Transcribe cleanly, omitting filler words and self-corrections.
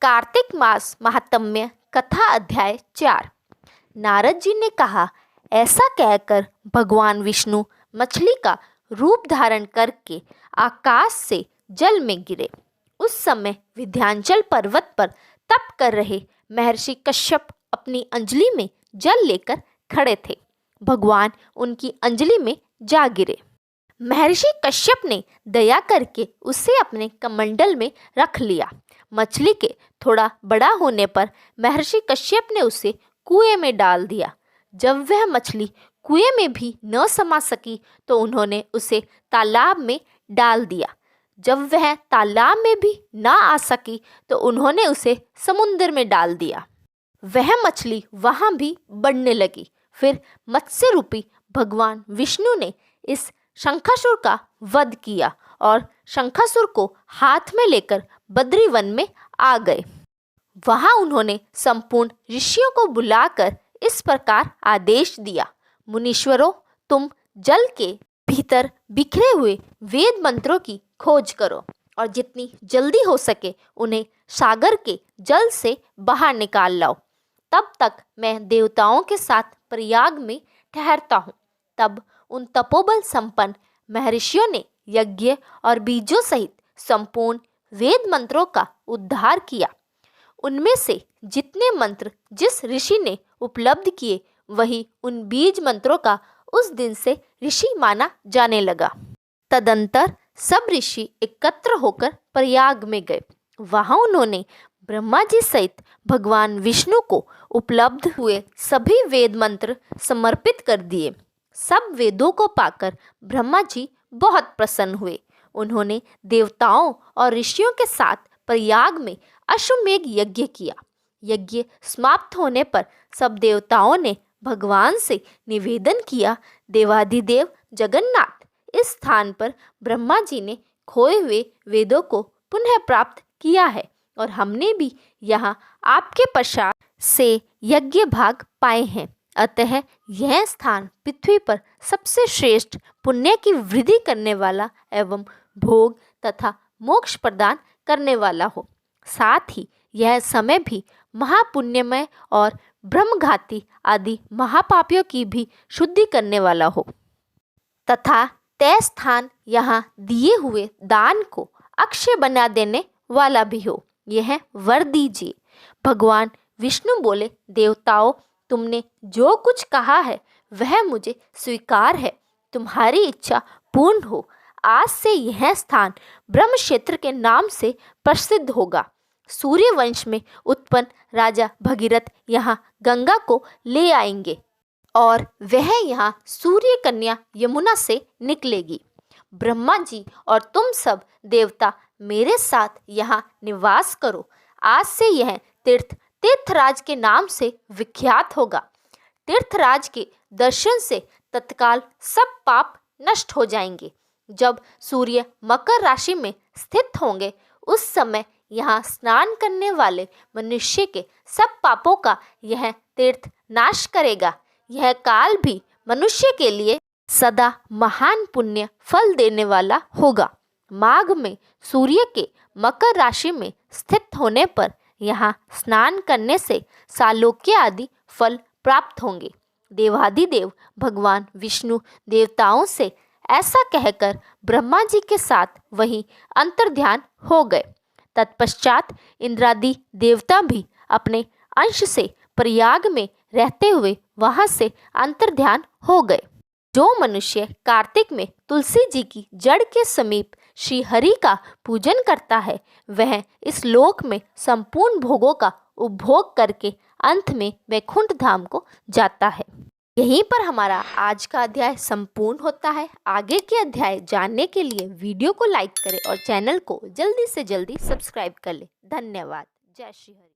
कार्तिक मास महात्म्य कथा अध्याय 4। नारद जी ने कहा, ऐसा कहकर भगवान विष्णु मछली का रूप धारण करके आकाश से जल में गिरे। उस समय विंध्याचल पर्वत पर तप कर रहे महर्षि कश्यप अपनी अंजलि में जल लेकर खड़े थे। भगवान उनकी अंजलि में जा गिरे। महर्षि कश्यप ने दया करके उसे अपने कमंडल में रख लिया। मछली के थोड़ा बड़ा होने पर महर्षि कश्यप ने उसे कुएं में डाल दिया। जब वह मछली कुएं में भी न समा सकी तो उन्होंने उसे तालाब में डाल दिया। जब वह तालाब में भी ना आ सकी तो उन्होंने उसे समुद्र में डाल दिया। वह मछली वहाँ भी बढ़ने लगी। फिर मत्स्य रूपी भगवान विष्णु ने इस शंखासुर का वध किया और शंखासुर को हाथ में लेकर बद्री वन में आ गए। वहां उन्होंने संपूर्ण ऋषियों को बुलाकर इस प्रकार आदेश दिया, मुनीश्वरों, तुम जल के भीतर बिखरे हुए वेद मंत्रों की खोज करो और जितनी जल्दी हो सके उन्हें सागर के जल से बाहर निकाल लाओ। तब तक मैं देवताओं के साथ प्रयाग में ठहरता हूँ। तब उन तपोबल संपन्न महर्षियों ने यज्ञ और बीजों सहित संपूर्ण वेद मंत्रों का उद्धार किया। उनमें से जितने मंत्र जिस ऋषि ने उपलब्ध किए वही उन बीज मंत्रों का उस दिन से ऋषि माना जाने लगा। तदंतर सब ऋषि एकत्र होकर प्रयाग में गए। वहां उन्होंने ब्रह्मा जी सहित भगवान विष्णु को उपलब्ध हुए सभी वेद मंत्र समर्पित कर दिए। सब वेदों को पाकर ब्रह्मा जी बहुत प्रसन्न हुए। उन्होंने देवताओं और ऋषियों के साथ प्रयाग में अश्वमेध यज्ञ किया। यज्ञ समाप्त होने पर सब देवताओं ने भगवान से निवेदन किया, देवाधिदेव जगन्नाथ, इस स्थान पर ब्रह्मा जी ने खोए हुए वेदों को पुनः प्राप्त किया है और हमने भी यहाँ आपके पश्चात से यज्ञ भाग पाए हैं। अतः यह स्थान पृथ्वी पर सबसे श्रेष्ठ पुण्य की वृद्धि करने वाला एवं भोग तथा मोक्ष प्रदान करने वाला हो। साथ ही यह समय भी महापुण्यमय और ब्रह्मघाती आदि महापापियों की भी शुद्धि करने वाला हो तथा तय स्थान यहाँ दिए हुए दान को अक्षय बना देने वाला भी हो। यह वर दीजिए। भगवान विष्णु बोले, देवताओं, तुमने जो कुछ कहा है वह मुझे स्वीकार है। तुम्हारी इच्छा पूर्ण हो। आज से यह स्थान ब्रह्म क्षेत्र के नाम से प्रसिद्ध होगा। सूर्य वंश में उत्पन्न राजा भगीरथ यहाँ गंगा को ले आएंगे और वह यहाँ सूर्य कन्या यमुना से निकलेगी। ब्रह्मा जी और तुम सब देवता मेरे साथ यहाँ निवास करो। आज से यह तीर्थ तीर्थराज के नाम से विख्यात होगा। तीर्थराज के दर्शन से तत्काल सब पाप नष्ट हो जाएंगे। जब सूर्य मकर राशि में स्थित होंगे उस समय यहाँ स्नान करने वाले मनुष्य के सब पापों का यह तीर्थ नाश करेगा। यह काल भी मनुष्य के लिए सदा महान पुण्य फल देने वाला होगा। माघ में सूर्य के मकर राशि में स्थित होने पर यहाँ स्नान करने से सालोक्य आदि फल प्राप्त होंगे। देवाधिदेव भगवान विष्णु देवताओं से ऐसा कहकर ब्रह्मा जी के साथ वहीं अंतर्ध्यान हो गए। तत्पश्चात इंद्रादि देवता भी अपने अंश से प्रयाग में रहते हुए वहां से अंतर्ध्यान हो गए। जो मनुष्य कार्तिक में तुलसी जी की जड़ के समीप श्री हरि का पूजन करता है वह इस लोक में संपूर्ण भोगों का उपभोग करके अंत में वैकुंठ धाम को जाता है। यहीं पर हमारा आज का अध्याय संपूर्ण होता है। आगे के अध्याय जानने के लिए वीडियो को लाइक करें और चैनल को जल्दी से जल्दी सब्सक्राइब कर लें। धन्यवाद। जय श्री हरि।